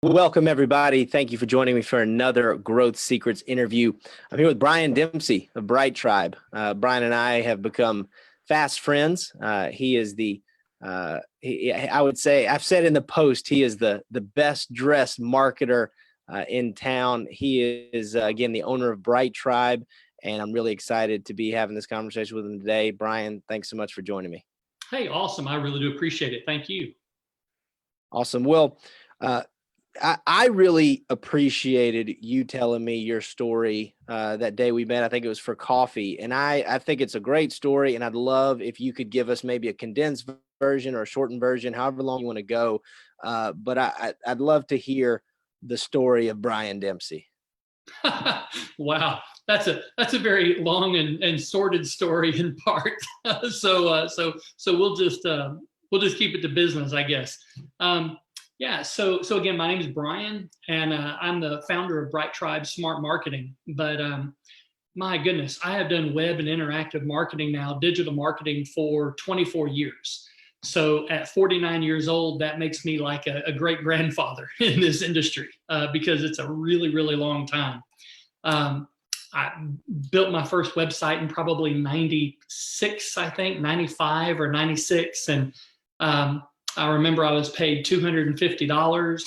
Welcome, everybody. Thank you for joining me for another Growth Secrets interview. I'm here with Brian Dempsey of Bright Tribe. Brian and I have become fast friends. He is I would say, I've said in the post, he is the best dressed marketer in town. He is, again, the owner of Bright Tribe, and I'm really excited to be having this conversation with him today. Brian, thanks so much for joining me. Hey, awesome. I really do appreciate it. Thank you. Awesome. Well, I really appreciated you telling me your story that day we met. I think it was for coffee. And I think it's a great story. And I'd love if you could give us maybe a condensed version or a shortened version, however long you want to go. But I'd love to hear the story of Brian Dempsey. Wow. That's a very long and sordid story in part. So we'll just keep it to business, I guess. Yeah, so again, my name is Brian, and I'm the founder of Bright Tribe Smart Marketing. But my goodness, I have done web and interactive marketing now, digital marketing, for 24 years. So at 49 years old, that makes me like a great grandfather in this industry because it's a really, really long time. I built my first website in probably 96, I think, 95 or 96. And I remember I was paid $250.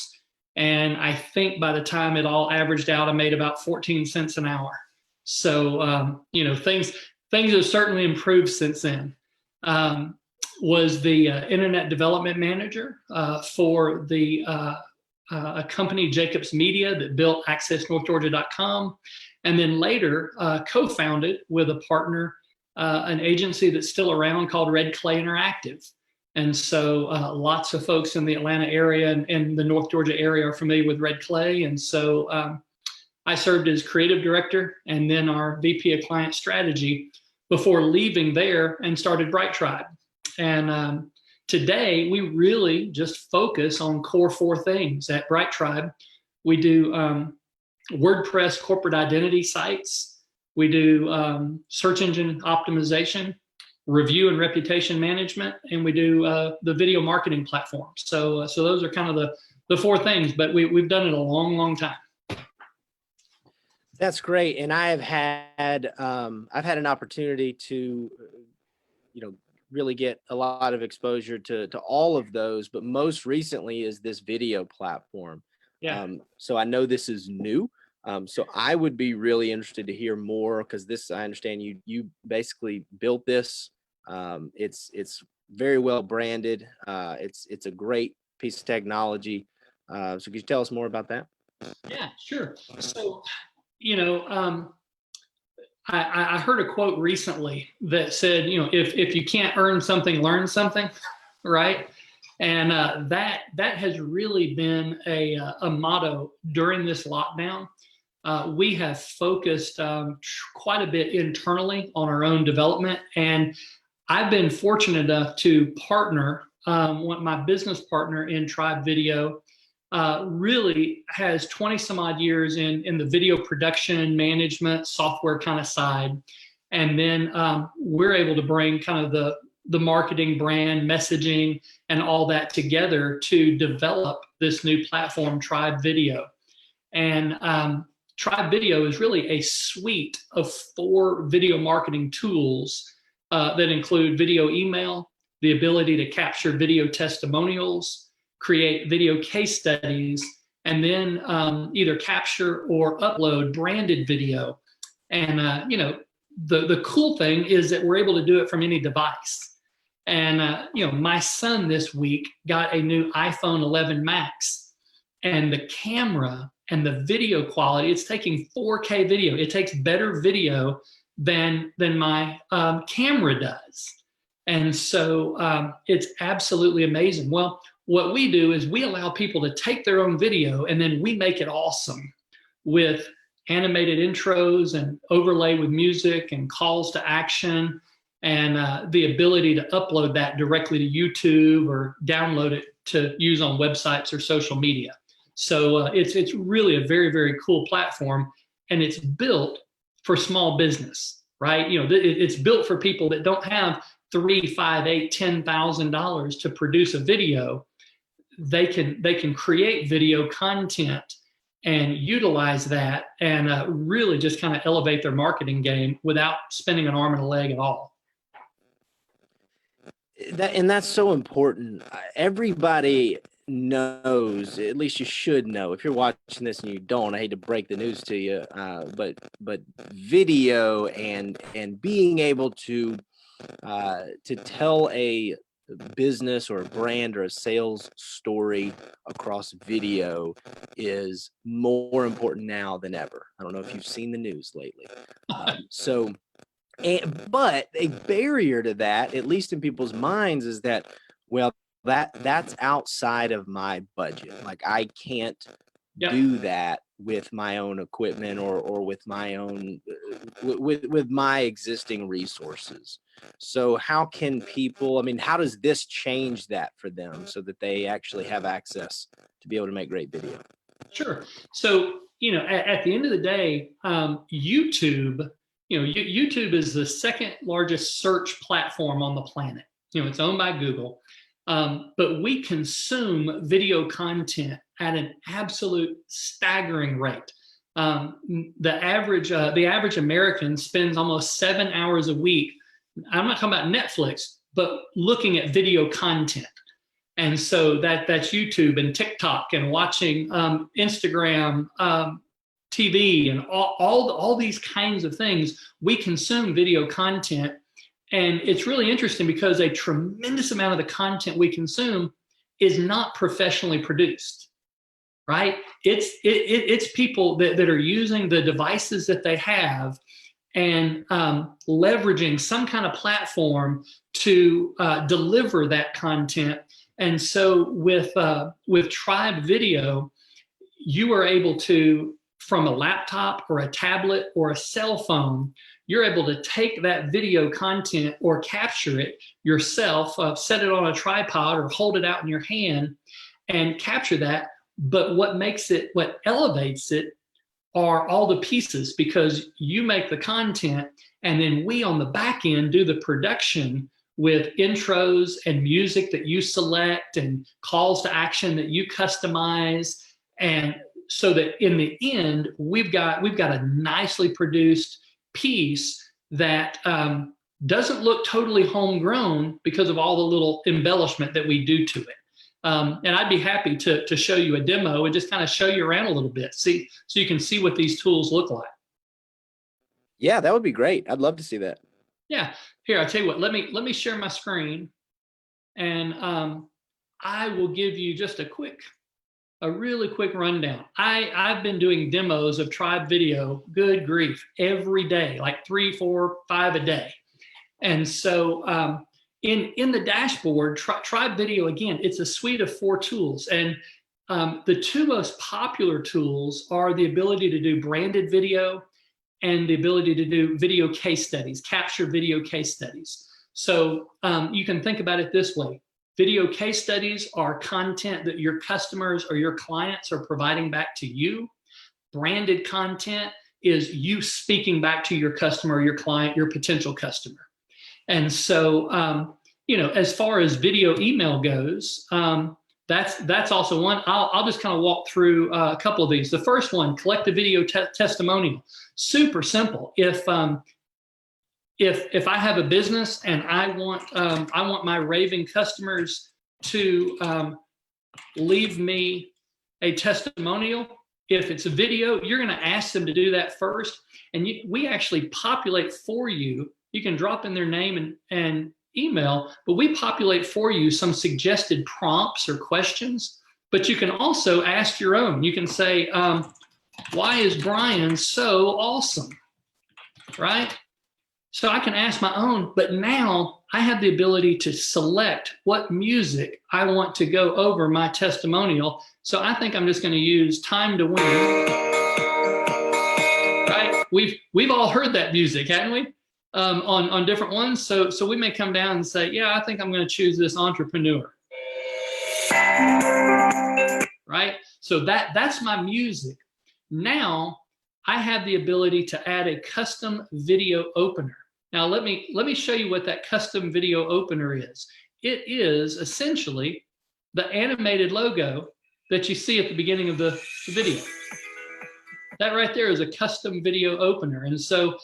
And I think by the time it all averaged out, I made about 14 cents an hour. So, things have certainly improved since then. Was the internet development manager for a company, Jacobs Media, that built AccessNorthGeorgia.com. And then later co-founded with a partner, an agency that's still around called Red Clay Interactive. And so lots of folks in the Atlanta area and the North Georgia area are familiar with Red Clay. And so I served as creative director and then our VP of client strategy before leaving there and started Bright Tribe. And today we really just focus on core four things at Bright Tribe. We do WordPress corporate identity sites. We do search engine optimization, review and reputation management, and we do the video marketing platform. So those are kind of the four things, but we've done it a long, long time. That's great. And I've had an opportunity to, really get a lot of exposure to all of those, but most recently is this video platform. Yeah. So I know this is new. So I would be really interested to hear more, because I understand you basically built this. It's very well branded. It's a great piece of technology. So could you tell us more about that? Yeah, sure. So, I heard a quote recently that said, if you can't earn something, learn something, right? And that has really been a motto during this lockdown. We have focused quite a bit internally on our own development, and I've been fortunate enough to partner. My business partner in Tribe Video really has 20 some odd years in the video production management software kind of side. And then we're able to bring kind of the marketing, brand, messaging, and all that together to develop this new platform, Tribe Video. And Tribe Video is really a suite of 4 video marketing tools that include video email, the ability to capture video testimonials, create video case studies, and then either capture or upload branded video. And the cool thing is that we're able to do it from any device. And my son this week got a new iPhone 11 Max, and the camera and the video quality, it's taking 4K video. It takes better video than my camera does. And so it's absolutely amazing. Well, what we do is we allow people to take their own video, and then we make it awesome with animated intros and overlay with music and calls to action, and the ability to upload that directly to YouTube or download it to use on websites or social media. So it's really a very, very cool platform, and it's built for small business, right? It's built for people that don't have $3,000, $5,000, $8,000, $10,000 to produce a video. they can create video content and utilize that and really just kind of elevate their marketing game without spending an arm and a leg at all. And that's so important. Everybody knows, at least you should know. If you're watching this and you don't, I hate to break the news to you, but video and being able to tell a business or a brand or a sales story across video is more important now than ever. I don't know if you've seen the news lately. But a barrier to that, at least in people's minds, is that, well, that's outside of my budget. Like, I can't do that with my own equipment or with my own with my existing resources. So how can people, I mean, how does this change that for them so that they actually have access to be able to make great video? Sure. So, at the end of the day, YouTube, YouTube is the second largest search platform on the planet. It's owned by Google. But we consume video content at an absolute staggering rate. The average American spends almost 7 hours a week. I'm not talking about Netflix, but looking at video content. And so that's YouTube and TikTok and watching Instagram, TV, and all these kinds of things. We consume video content. And it's really interesting because a tremendous amount of the content we consume is not professionally produced, right? It's people that are using the devices that they have and leveraging some kind of platform to deliver that content. And so with Tribe Video, you are able to, from a laptop or a tablet or a cell phone, you're able to take that video content or capture it yourself, set it on a tripod or hold it out in your hand and capture that. But what elevates it are all the pieces, because you make the content and then we on the back end do the production with intros and music that you select and calls to action that you customize. And so that in the end, we've got a nicely produced piece that doesn't look totally homegrown because of all the little embellishment that we do to it. And I'd be happy to show you a demo and just kind of show you around a little bit, so you can see what these tools look like. Yeah, that would be great. I'd love to see that. Yeah, here, I'll tell you what, let me share my screen, and I will give you just a really quick rundown. I've been doing demos of Tribe Video, good grief, every day, like 3, 4, 5 a day. And so in the dashboard, Tribe Video, again, it's a suite of 4 tools. And the 2 most popular tools are the ability to do branded video and the ability to do video case studies, capture video case studies. So you can think about it this way. Video case studies are content that your customers or your clients are providing back to you. Branded content is you speaking back to your customer, your client, your potential customer. And so, as far as video email goes, that's also one. I'll just kind of walk through a couple of these. The first one, collect a video testimonial. Super simple. If I have a business and I want my raving customers to leave me a testimonial, if it's a video, you're going to ask them to do that first, and we actually populate for you. You can drop in their name and email, but we populate for you some suggested prompts or questions. But you can also ask your own. You can say, "Why is Brian so awesome?" Right? So I can ask my own, but now I have the ability to select what music I want to go over my testimonial. So I think I'm just going to use Time to Win. Right? We've all heard that music, haven't we? On different ones. So we may come down and say, yeah, I think I'm going to choose this Entrepreneur. Right? So that's my music. Now I have the ability to add a custom video opener. Now let me show you what that custom video opener is. It is essentially the animated logo that you see at the beginning of the video. That right there is a custom video opener. And so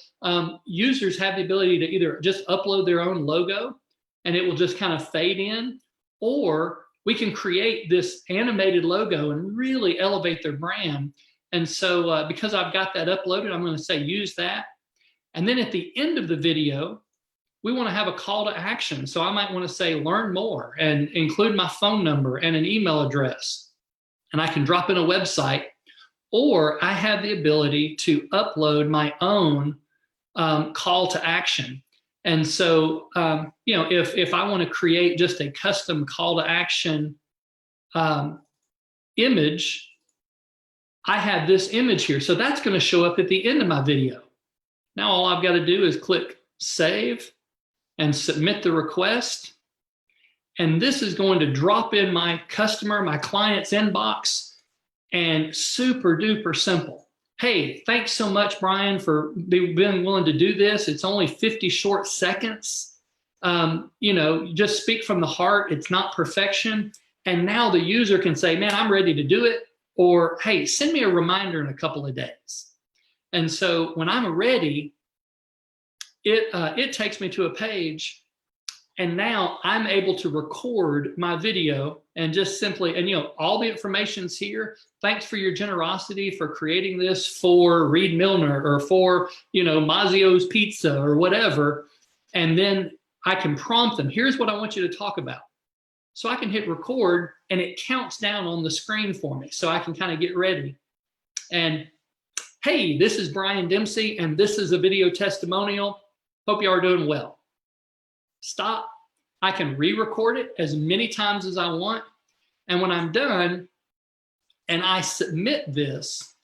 users have the ability to either just upload their own logo and it will just kind of fade in, or we can create this animated logo and really elevate their brand. And so because I've got that uploaded, I'm going to say use that. And then at the end of the video, we want to have a call to action. So I might want to say learn more and include my phone number and an email address. And I can drop in a website, or I have the ability to upload my own call to action. And so, you know, if I want to create just a custom call to action image, I have this image here. So that's going to show up at the end of my video. Now, all I've got to do is click save and submit the request. And this is going to drop in my customer, my client's inbox, and super duper simple. Hey, thanks so much, Brian, for being willing to do this. It's only 50 short seconds. You know, just speak from the heart. It's not perfection. And now the user can say, man, I'm ready to do it. Or, hey, send me a reminder in a couple of days. And so when I'm ready, it takes me to a page. And now I'm able to record my video and just simply, and you know, all the information's here. Thanks for your generosity for creating this for Reed Milner or for, you know, Mazio's Pizza or whatever. And then I can prompt them, here's what I want you to talk about. So I can hit record and it counts down on the screen for me. So I can kind of get ready. And hey, this is Brian Dempsey and this is a video testimonial. Hope you are doing well. Stop. I can re-record it as many times as I want. And when I'm done and I submit this,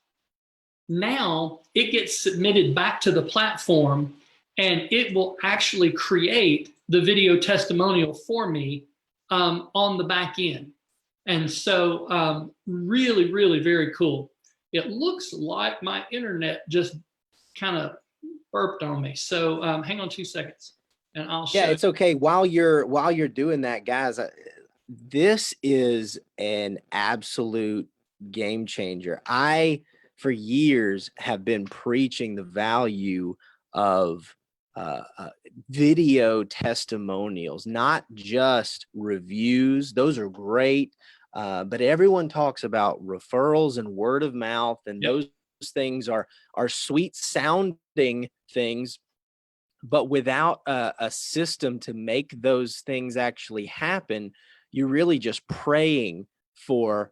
now it gets submitted back to the platform and it will actually create the video testimonial for me on the back end. And so really, really very cool. It looks like my internet just kind of burped on me. So hang on 2 seconds. And I'll show. Yeah, it's okay. While you're doing that, guys, this is an absolute game changer. I, for years, have been preaching the value of video testimonials, not just reviews. Those are great, but everyone talks about referrals and word of mouth, and those things are sweet sounding things. But without a system to make those things actually happen, you're really just praying for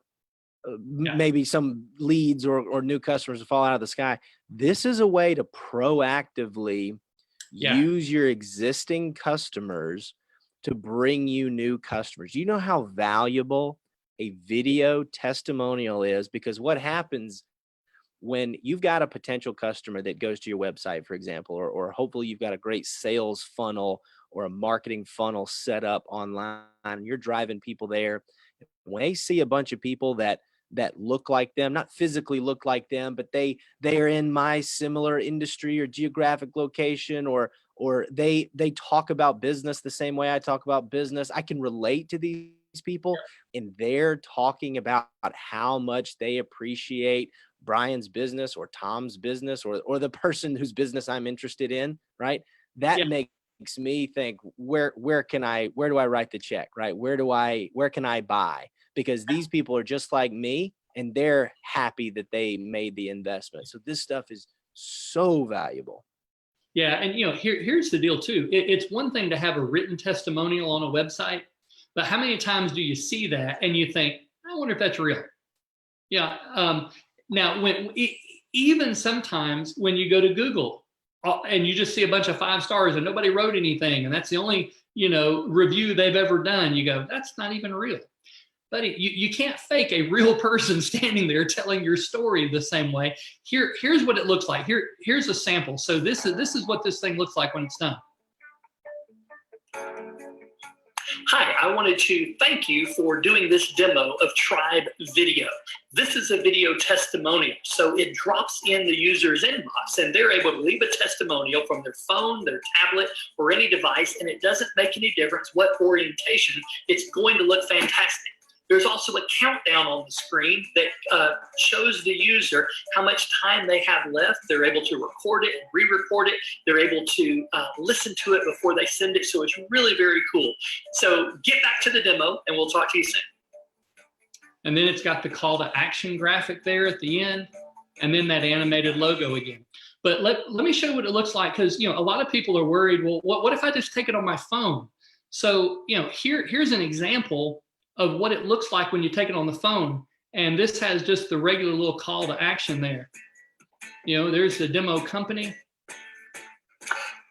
maybe some leads or new customers to fall out of the sky. This is a way to proactively use your existing customers to bring you new customers. You know how valuable a video testimonial is, because what happens when you've got a potential customer that goes to your website, for example, or hopefully you've got a great sales funnel or a marketing funnel set up online, and you're driving people there. When they see a bunch of people that look like them, not physically look like them, but they are in my similar industry or geographic location, or they talk about business the same way I talk about business. I can relate to these people, and they're talking about how much they appreciate Brian's business or Tom's business or the person whose business I'm interested in, right? That makes me think, where do I write the check, right? Where can I buy? Because these people are just like me and they're happy that they made the investment. So this stuff is so valuable. Yeah. And you know, here's the deal too. It's one thing to have a written testimonial on a website, but how many times do you see that and you think, I wonder if that's real? Yeah. Now, even sometimes when you go to Google and you just see a bunch of 5 stars and nobody wrote anything, and that's the only, you know, review they've ever done, you go, that's not even real. But you can't fake a real person standing there telling your story the same way. Here's what it looks like. Here's a sample. So this is what this thing looks like when it's done. Hi, I wanted to thank you for doing this demo of Tribe Video. This is a video testimonial, so it drops in the user's inbox and they're able to leave a testimonial from their phone, their tablet, or any device, and it doesn't make any difference what orientation. It's going to look fantastic. There's also a countdown on the screen that shows the user how much time they have left. They're able to record it and re-record it. They're able to listen to it before they send it. So it's really very cool. So get back to the demo and we'll talk to you soon. And then it's got the call to action graphic there at the end, and then that animated logo again. But let me show you what it looks like, because a lot of people are worried, well, what if I just take it on my phone? So here's an example of what it looks like when you take it on the phone. And this has just the regular little call to action there. There's the demo company.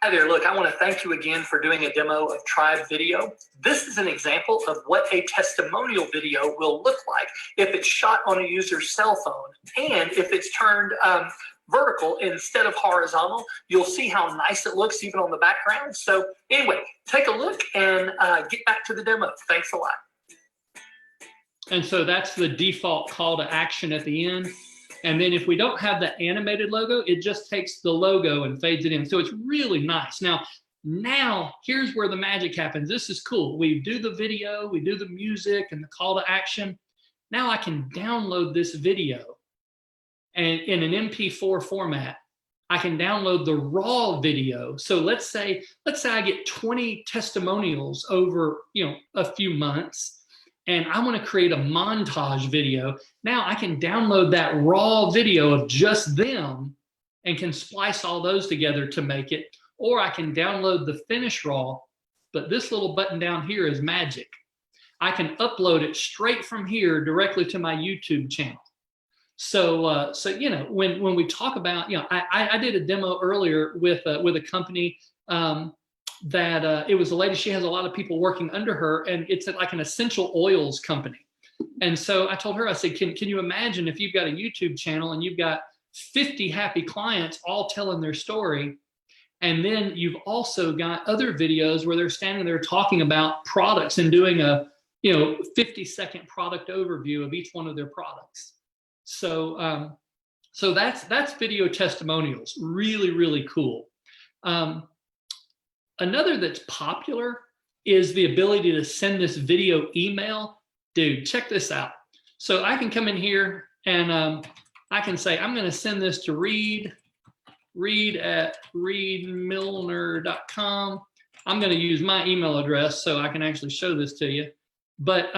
Hi there, look, I want to thank you again for doing a demo of Tribe Video. This is an example of what a testimonial video will look like if it's shot on a user's cell phone, and if it's turned vertical instead of horizontal. You'll see how nice it looks even on the background. So anyway, take a look and get back to the demo. Thanks a lot. And so that's the default call to action at the end. And then if we don't have the animated logo, it just takes the logo and fades it in. So it's really nice. Now here's where the magic happens. This is cool. We do the video, we do the music and the call to action. Now I can download this video, and in an MP4 format, I can download the raw video. So let's say I get 20 testimonials over a few months, and I want to create a montage video. Now I can download that raw video of just them and can splice all those together to make it. Or I can download the finished raw, but this little button down here is magic. I can upload it straight from here directly to my YouTube channel. So when we talk about, I did a demo earlier with a company that it was a lady. She has a lot of people working under her, and it's like an essential oils company. And so I told her, I said, can you imagine if you've got a YouTube channel and you've got 50 happy clients all telling their story, and then you've also got other videos where they're standing there talking about products and doing a 50-second product overview of each one of their products. So so that's video testimonials. Really, really cool. Another that's popular is the ability to send this video email. Dude, check this out. So I can come in here and I can say, I'm going to send this to Reed at reedmilner.com. I'm going to use my email address so I can actually show this to you. But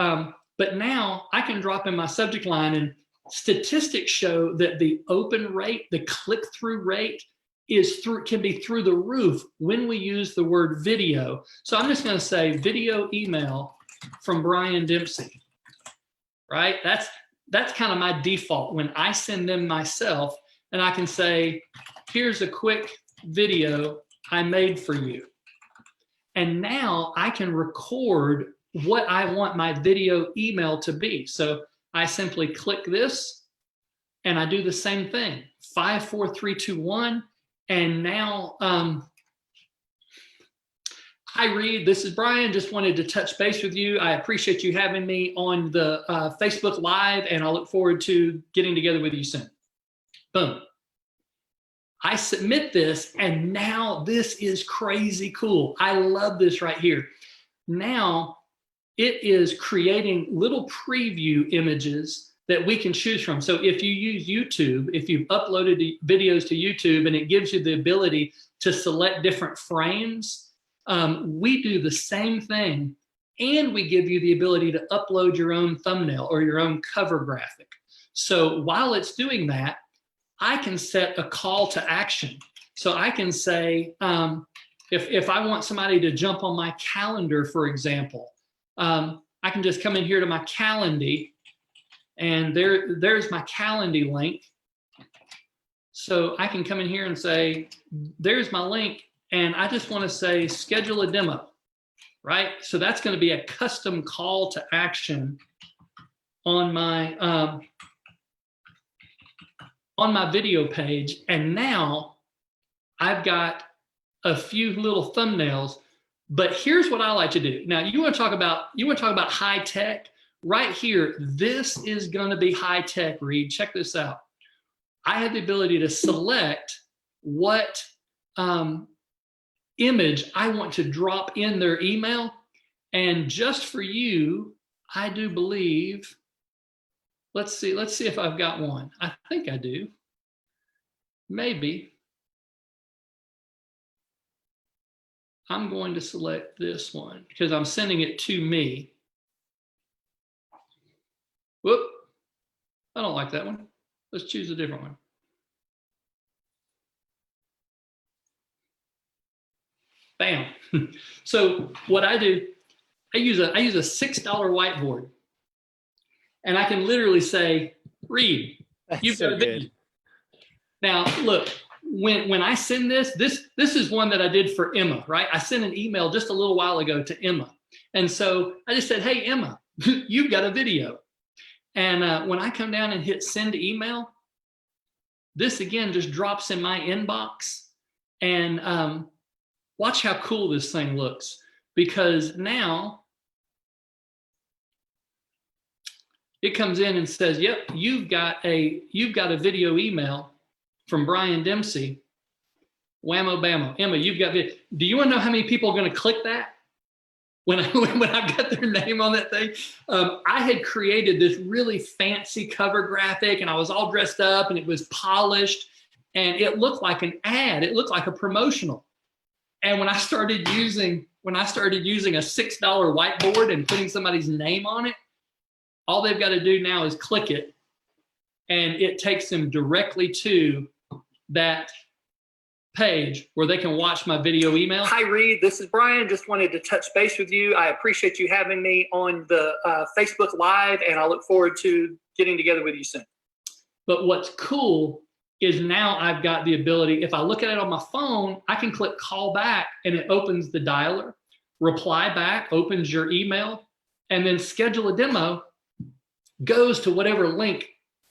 now I can drop in my subject line, and statistics show that the open rate, the click-through rate, can be through the roof when we use the word video. So I'm just going to say video email from Brian Dempsey, right? That's kind of my default when I send them myself, and I can say, here's a quick video I made for you. And now I can record what I want my video email to be. So I simply click this and I do the same thing, 5, 4, 3, 2, 1. And now, hi Reed, this is Brian. Just wanted to touch base with you. I appreciate you having me on the Facebook Live, and I look forward to getting together with you soon. Boom. I submit this, and now this is crazy cool. I love this right here. Now it is creating little preview images that we can choose from. So if you use YouTube, if you've uploaded videos to YouTube and it gives you the ability to select different frames, we do the same thing, and we give you the ability to upload your own thumbnail or your own cover graphic. So while it's doing that, I can set a call to action. So I can say, if I want somebody to jump on my calendar, for example, I can just come in here to my Calendly, and there's my Calendly link. So I can come in here and say, there's my link, and I just want to say schedule a demo, right? So that's going to be a custom call to action on my video page. And now I've got a few little thumbnails. But here's what I like to do. Now you want to talk about high tech. Right here, this is going to be high tech, Reed. Check this out. I have the ability to select what image I want to drop in their email. And just for you, I do believe, let's see if I've got one. I think I do. Maybe. I'm going to select this one because I'm sending it to me. Whoop, I don't like that one. Let's choose a different one. Bam. So what I do, I use a $6 whiteboard, and I can literally say, read. That's so good. Now, look, when I send this is one that I did for Emma, right? I sent an email just a little while ago to Emma. And so I just said, hey, Emma, you've got a video. And when I come down and hit send email, this again just drops in my inbox. And watch how cool this thing looks, because now it comes in and says, yep, you've got a video email from Brian Dempsey. Whammo bammo. Emma, you've got video. Do you want to know how many people are going to click that? When I got their name on that thing, I had created this really fancy cover graphic, and I was all dressed up, and it was polished, and it looked like an ad. It looked like a promotional. And when I started using a $6 whiteboard and putting somebody's name on it, all they've got to do now is click it, and it takes them directly to that page where they can watch my video email. Hi, Reed. This is Brian. Just wanted to touch base with you. I appreciate you having me on the Facebook Live, and I look forward to getting together with you soon. But what's cool is now I've got the ability, if I look at it on my phone, I can click call back, and it opens the dialer. Reply back opens your email, and then schedule a demo goes to whatever link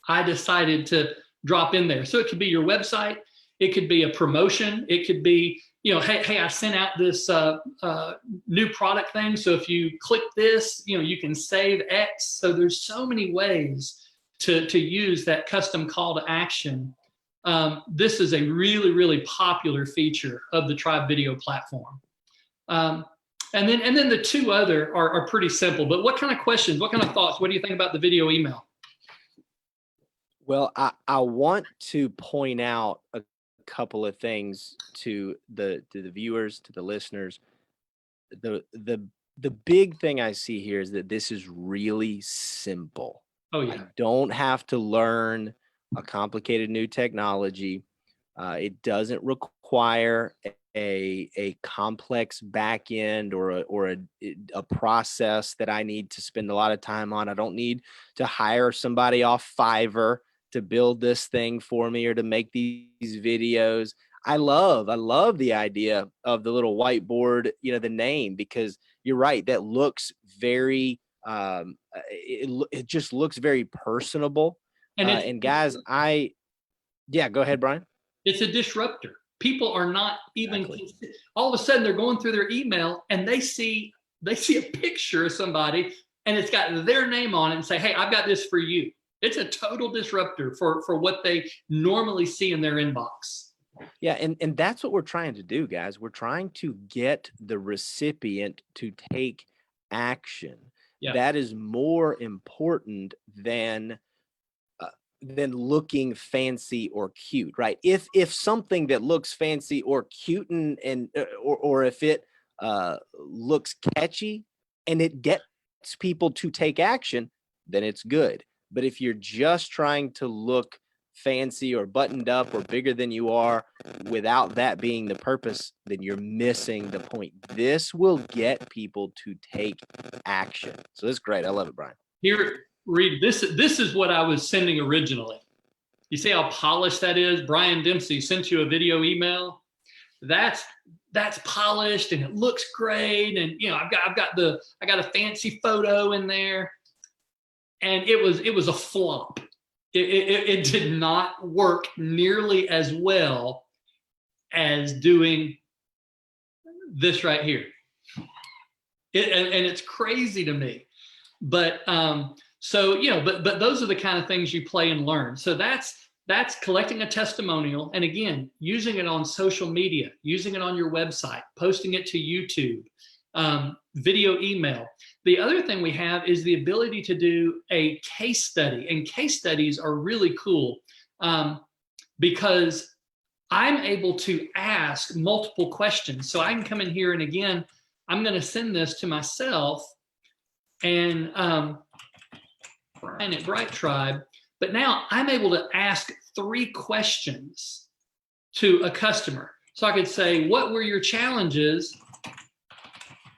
I decided to drop in there. So it could be your website. It could be a promotion. It could be, hey, I sent out this new product thing. So if you click this, you can save X. So there's so many ways to use that custom call to action. This is a really, really popular feature of the Tribe Video platform. And then the two other are pretty simple. But what kind of questions, what kind of thoughts, what do you think about the video email? Well, I want to point out a couple of things to the viewers, to the listeners. The big thing I see here is that this is really simple. Oh yeah. I don't have to learn a complicated new technology. It doesn't require a complex back end or a process that I need to spend a lot of time on. I don't need to hire somebody off Fiverr to build this thing for me or to make these videos. I love the idea of the little whiteboard, the name, because you're right. That looks very, it just looks very personable. And guys, yeah, go ahead, Brian. It's a disruptor. People are not even, all of a sudden they're going through their email and they see a picture of somebody and it's got their name on it and say, hey, I've got this for you. It's a total disruptor for what they normally see in their inbox. Yeah, and that's what we're trying to do, guys. We're trying to get the recipient to take action. Yeah. That is more important than looking fancy or cute, right? If something that looks fancy or cute or if it looks catchy and it gets people to take action, then it's good. But if you're just trying to look fancy or buttoned up or bigger than you are without that being the purpose, then you're missing the point. This will get people to take action. So this is great. I love it, Brian. Here, Reed, this is what I was sending originally. You see how polished that is? Brian Dempsey sent you a video email. That's polished and it looks great. And I got a fancy photo in there. And it was a flop. It did not work nearly as well as doing this right here. And it's crazy to me. But but those are the kind of things you play and learn. So that's collecting a testimonial, and again, using it on social media, using it on your website, posting it to YouTube. video email. The other thing we have is the ability to do a case study, and case studies are really cool because I'm able to ask multiple questions. So I can come in here, and again, I'm going to send this to myself and Brian at Bright Tribe, but now I'm able to ask 3 questions to a customer. So I could say, what were your challenges,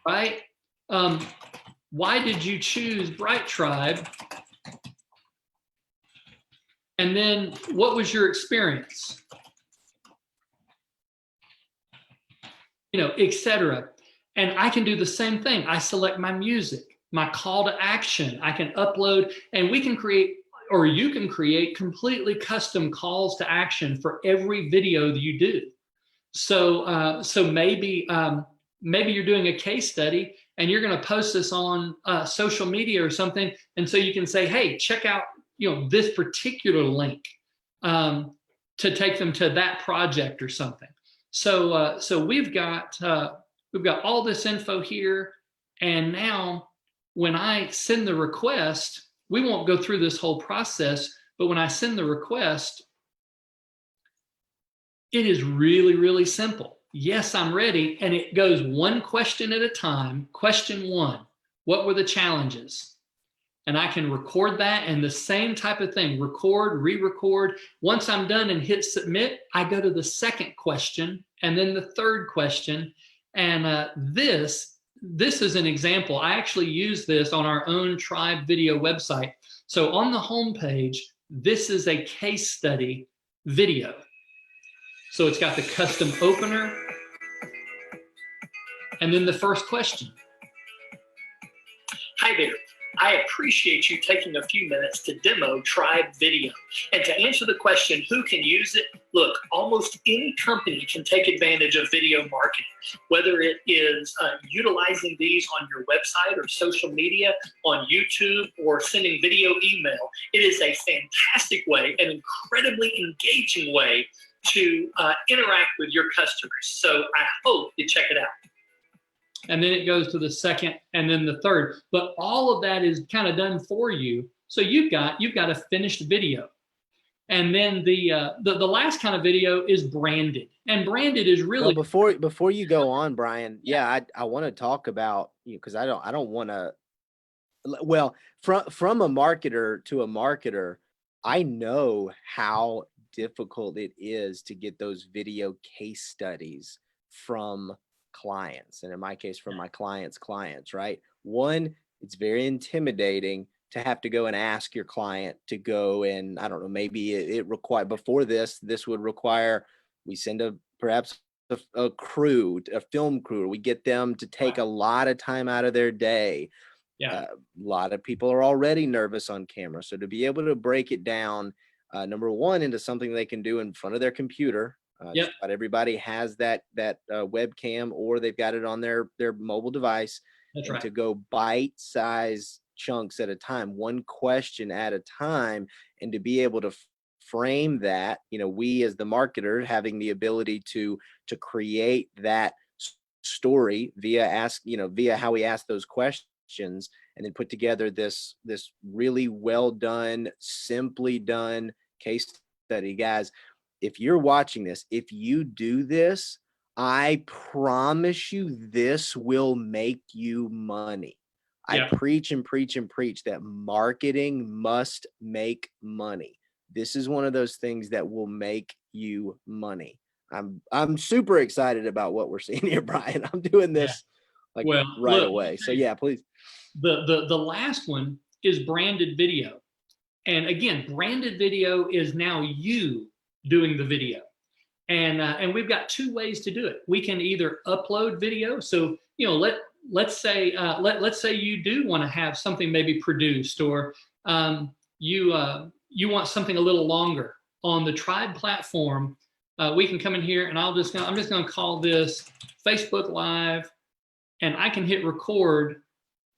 right? Why did you choose Bright Tribe? And then what was your experience? You know, etc. And I can do the same thing. I select my music, my call to action. I can upload, and we can create, or you can create completely custom calls to action for every video that you do. So, maybe you're doing a case study and you're going to post this on social media or something, and so you can say, "Hey, check out, you know, this particular link to take them to that project or something." So, we've got all this info here, and now when I send the request, we won't go through this whole process, but when I send the request, it is really, really simple. Yes, I'm ready. And it goes 1 question at a time. Question 1, what were the challenges? And I can record that, and the same type of thing, record, re-record. Once I'm done and hit submit, I go to the 2nd question and then the 3rd question. And this is an example. I actually use this on our own Tribe video website. So on the home page, this is a case study video. So it's got the custom opener and then the first question. Hi there. I appreciate you taking a few minutes to demo Tribe Video. And to answer the question, who can use it? Look, almost any company can take advantage of video marketing, whether it is utilizing these on your website or social media, on YouTube, or sending video email. It is a fantastic way, an incredibly engaging way to interact with your customers. So I hope you check it out. And then it goes to the 2nd and then the 3rd. But all of that is kind of done for you. So you've got a finished video. And then the last kind of video is branded. And branded is really— Well, before you go on, Brian, yeah, I want to talk about, because I don't want to, well, from a marketer to a marketer, I know how difficult it is to get those video case studies from clients, and in my case, from my clients' right? One, it's very intimidating to have to go and ask your client to go, and I don't know, maybe it require, before this would require we send perhaps a crew, a film crew, we get them to take a lot of time out of their day. Yeah. A lot of people are already nervous on camera, so to be able to break it down, number one, into something they can do in front of their computer. Yep. Not everybody has that webcam, or they've got it on their mobile device. That's and right. To go bite-size chunks at a time, 1 question at a time, and to be able to frame that, we as the marketer having the ability to create that story via how we ask those questions, and then put together this really well done, simply done case study. Guys, if you're watching this, if you do this, I promise you this will make you money. Yeah. I preach and preach and preach that marketing must make money. This is one of those things that will make you money. I'm super excited about what we're seeing here, Brian. I'm doing this right away. So yeah, please. The last one is branded video. And again, branded video is now you doing the video. And we've got 2 ways to do it. We can either upload video. So, let's say you do want to have something maybe produced, or you want something a little longer on the Tribe platform. We can come in here, and I'm just going to call this Facebook Live, and I can hit record.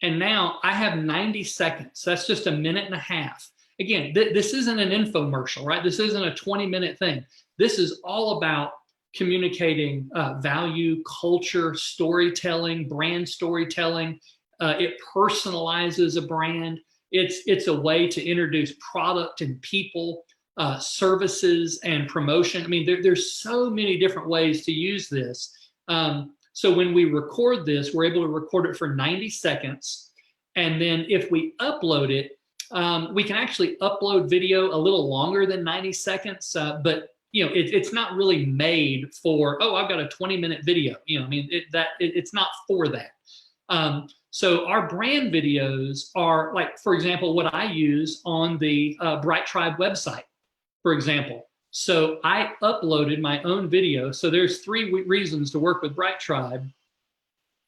And now I have 90 seconds. That's just 1.5 minutes. Again, this isn't an infomercial, right? This isn't a 20-minute thing. This is all about communicating value, culture, storytelling, brand storytelling. It personalizes a brand. It's a way to introduce product and people, services and promotion. I mean, there's so many different ways to use this. So when we record this, we're able to record it for 90 seconds. And then if we upload it, we can actually upload video a little longer than 90 seconds, but it's not really made for, oh, I've got a 20-minute video. I mean, it's not for that. So our brand videos are like, for example, what I use on the Bright Tribe website, for example. So I uploaded my own video. So there's 3 reasons to work with Bright Tribe.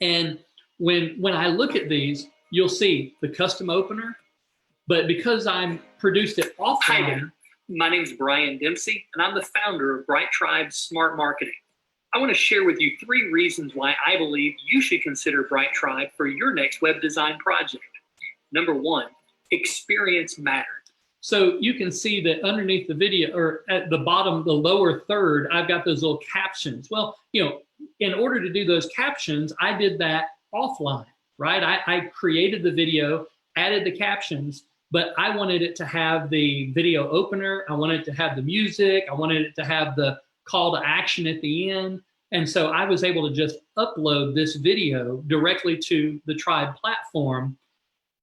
And when I look at these, you'll see the custom opener, but because I'm produced it offline. Hi there. My name's Brian Dempsey, and I'm the founder of Bright Tribe Smart Marketing. I want to share with you 3 reasons why I believe you should consider Bright Tribe for your next web design project. Number 1, experience matters. So you can see that underneath the video, or at the bottom, the lower third, I've got those little captions. Well, in order to do those captions, I did that offline, right? I created the video, added the captions, but I wanted it to have the video opener. I wanted it to have the music. I wanted it to have the call to action at the end. And so I was able to just upload this video directly to the Tribe platform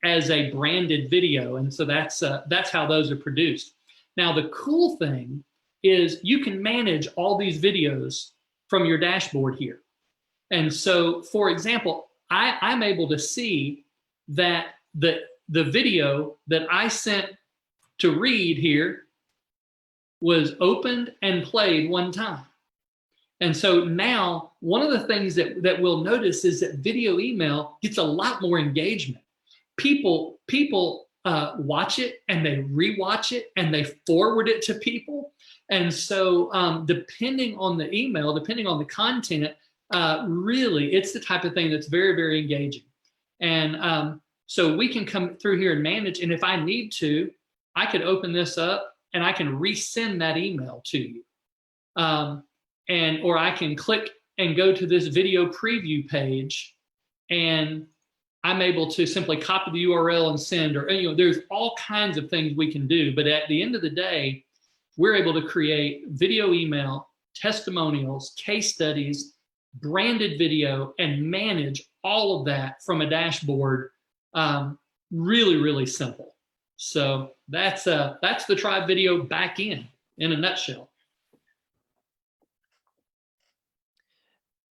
as a branded video. And so that's how those are produced. Now, the cool thing is you can manage all these videos from your dashboard here. And so, for example, I'm able to see that the video that I sent to Reed here was opened and played one time. And so now one of the things that we'll notice is that video email gets a lot more engagement. People watch it and they rewatch it and they forward it to people. And so depending on the email, depending on the content, really it's the type of thing that's very, very engaging. And so we can come through here and manage. And if I need to, I could open this up and I can resend that email to you. Or I can click and go to this video preview page, and I'm able to simply copy the URL and send, or there's all kinds of things we can do. But at the end of the day, we're able to create video email, testimonials, case studies, branded video, and manage all of that from a dashboard. Really, really simple. So that's the Tribe video back in a nutshell.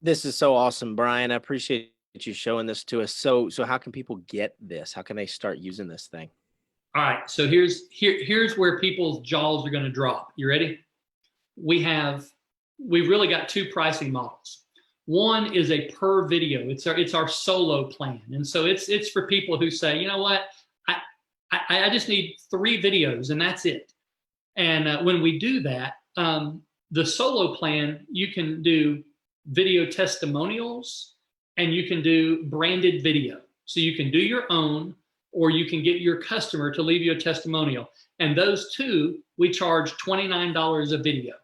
This is so awesome, Brian. I appreciate you showing this to us. So how can people get this? How can they start using this thing? All right. So here's where people's jaws are going to drop. You ready? We've really got 2 pricing models. One is a per video. It's our solo plan. And so it's for people who say, you know what, I just need 3 videos and that's it. And when we do that, the solo plan, you can do video testimonials and you can do branded video. So you can do your own, or you can get your customer to leave you a testimonial. And those 2, we charge $29 a video,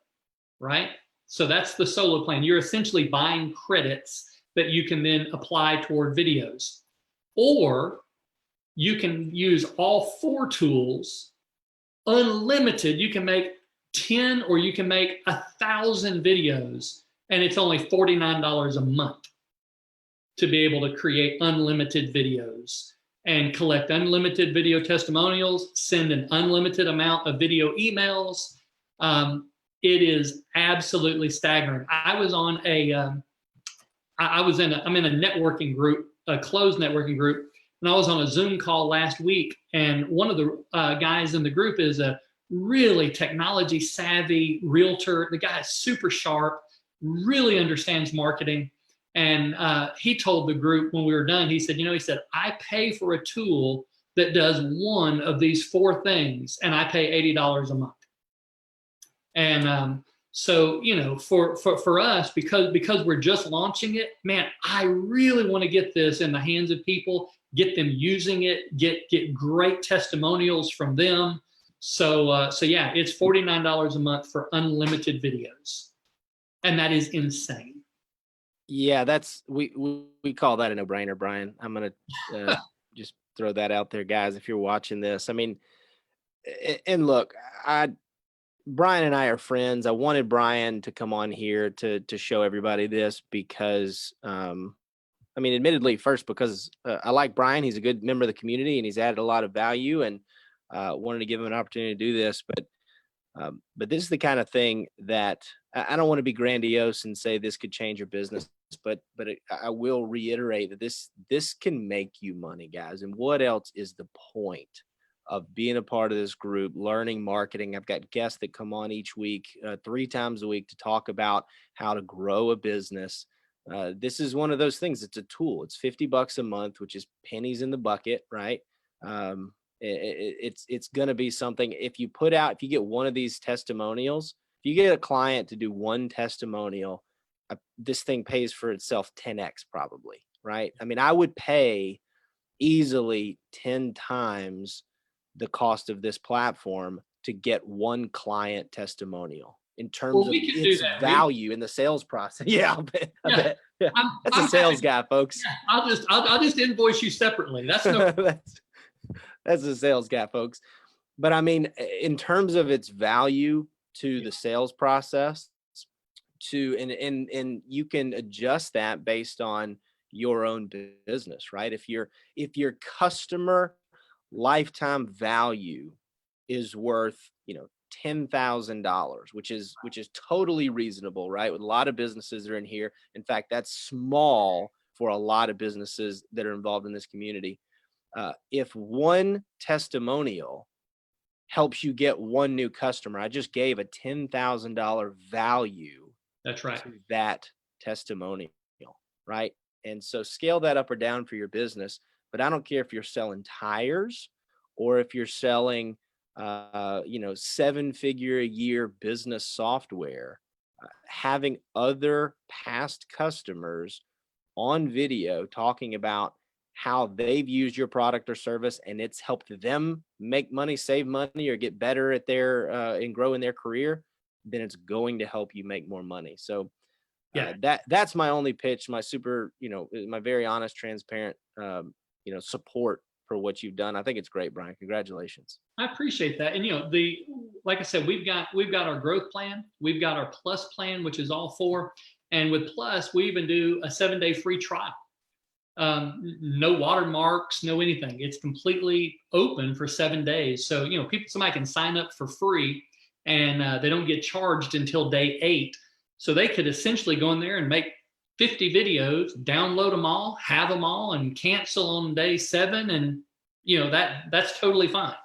right? So that's the solo plan. You're essentially buying credits that you can then apply toward videos. Or you can use all 4 tools, unlimited. You can make 10 or you can make 1,000 videos, and it's only $49 a month to be able to create unlimited videos and collect unlimited video testimonials, send an unlimited amount of video emails. It is absolutely staggering. I'm in a networking group, a closed networking group, and I was on a Zoom call last week, and one of the guys in the group is a really technology savvy realtor. The guy is super sharp, really understands marketing. And he told the group when we were done, he said, I pay for a tool that does one of these 4 things, and I pay $80 a month. And so, for us, because we're just launching it, man, I really want to get this in the hands of people, get them using it, get great testimonials from them. So yeah, it's $49 a month for unlimited videos. And that is insane. Yeah, that's we call that a no-brainer, Brian. I'm gonna just throw that out there, guys. If you're watching this, I mean, and look, Brian and I are friends. I wanted Brian to come on here to show everybody this because, I mean, admittedly, first because I like Brian. He's a good member of the community and he's added a lot of value, and wanted to give him an opportunity to do this. But this is the kind of thing that I don't want to be grandiose and say this could change your business, but I will reiterate that this can make you money, guys. And what else is the point of being a part of this group, learning marketing? I've got guests that come on each week, 3 times a week, to talk about how to grow a business. This is one of those things. It's a tool. It's $50 a month, which is pennies in the bucket, right? It's going to be something. If you get one of these testimonials, if you get a client to do one testimonial, this thing pays for itself 10x probably, right? I mean, I would pay easily 10 times the cost of this platform to get one client testimonial in terms of its value in the sales process. Yeah, I bet. Yeah. That's a sales guy, folks. Yeah, I'll just invoice you separately. That's no. That's a sales guy, folks. But I mean, in terms of its value to the sales process, and you can adjust that based on your own business, right? If your customer lifetime value is worth, $10,000, which is totally reasonable, right? With a lot of businesses that are in here. In fact, that's small for a lot of businesses that are involved in this community. If one testimonial helps you get one new customer, I just gave a $10,000 value. That's right. To that testimonial, right? And so scale that up or down for your business. But I don't care if you're selling tires or if you're selling, 7-figure a year business software. Having other past customers on video talking about how they've used your product or service and it's helped them make money, save money, or get better at their and grow in their career, then it's going to help you make more money. So that's my only pitch, my super, my very honest, transparent, support for what you've done. I think it's great, Brian. Congratulations. I appreciate that. And like I said, we've got our growth plan. We've got our Plus plan, which is all 4. And with Plus, we even do a 7-day free trial. No watermarks, no anything. It's completely open for 7 days. So, somebody can sign up for free and they don't get charged until day 8. So they could essentially go in there and make 50 videos, download them all, have them all, and cancel on day 7. And, that's totally fine.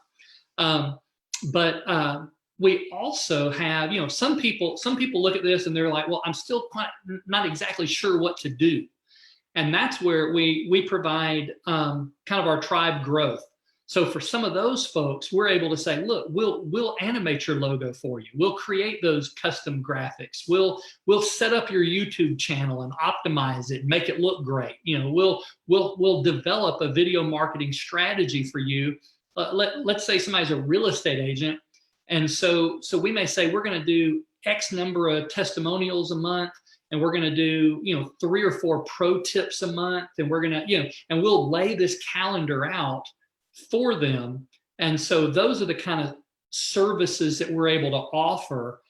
But we also have, some people look at this and they're like, well, I'm still not exactly sure what to do. And that's where we provide kind of our tribe growth. So for some of those folks, we're able to say, look, we'll animate your logo for you. We'll create those custom graphics. We'll set up your YouTube channel and optimize it, make it look great. We'll develop a video marketing strategy for you. Let's say somebody's a real estate agent, and so we may say we're going to do X number of testimonials a month. And we're going to do, 3 or 4 pro tips a month. And we're going to, and we'll lay this calendar out for them. And so those are the kind of services that we're able to offer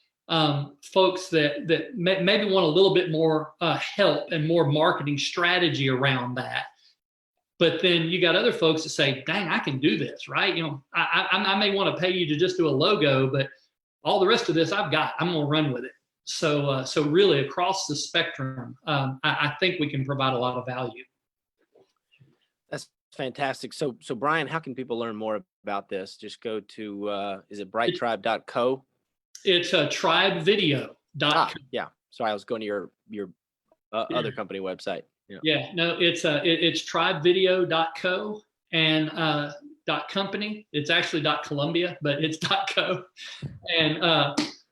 folks that maybe want a little bit more help and more marketing strategy around that. But then you got other folks that say, dang, I can do this, right? I may want to pay you to just do a logo, but all the rest of this I'm going to run with it. So really across the spectrum, I think we can provide a lot of value. That's fantastic. So Brian, how can people learn more about this? Just go to, is it brighttribe.co? It's tribevideo.co. Yeah. Sorry, I was going to your other company website. Yeah. No, it's tribevideo.co and .company. It's actually .columbia, but it's .co. And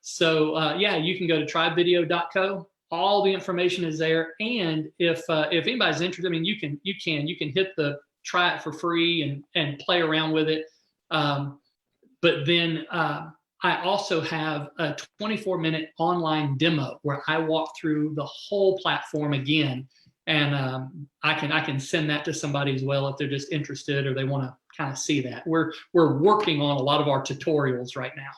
So you can go to tribevideo.co. All the information is there. And if anybody's interested, I mean, you can hit the try it for free and play around with it. But then I also have a 24-minute online demo where I walk through the whole platform again, and I can send that to somebody as well if they're just interested or they want to kind of see that. We're working on a lot of our tutorials right now.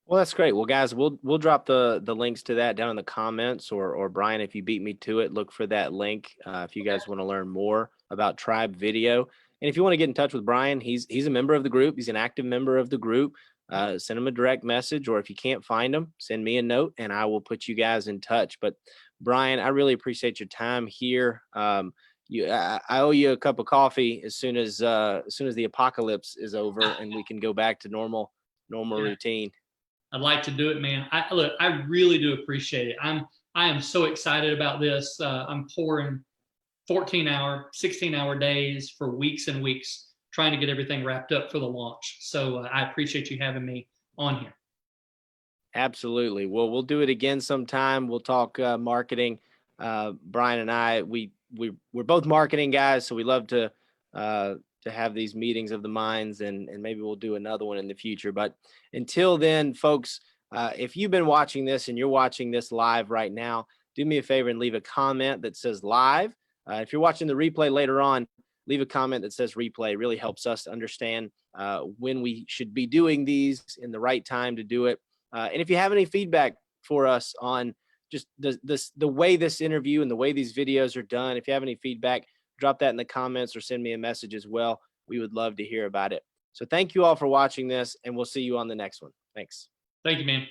Well, that's great. Well, guys, we'll drop the links to that down in the comments, or Brian, if you beat me to it, look for that link if you guys want to learn more about Tribe Video. And if you want to get in touch with Brian, he's a member of the group. He's an active member of the group. Send him a direct message, or if you can't find him, send me a note and I will put you guys in touch. But Brian, I really appreciate your time here. I owe you a cup of coffee as soon as the apocalypse is over and we can go back to normal routine. I'd like to do it, man. I really do appreciate it. I am so excited about this. I'm pouring 14-hour, 16-hour days for weeks and weeks, trying to get everything wrapped up for the launch. So I appreciate you having me on here. Absolutely. Well, we'll do it again sometime. We'll talk marketing. Brian and I, we're both marketing guys, so we love to have these meetings of the minds, and maybe we'll do another one in the future. But until then, folks, if you've been watching this and you're watching this live right now, do me a favor and leave a comment that says live. If you're watching the replay later on, leave a comment that says replay. It really helps us to understand when we should be doing these in the right time to do it. And if you have any feedback for us on just the way this interview and the way these videos are done, if you have any feedback, drop that in the comments or send me a message as well. We would love to hear about it. So thank you all for watching this, and we'll see you on the next one. Thanks. Thank you, man.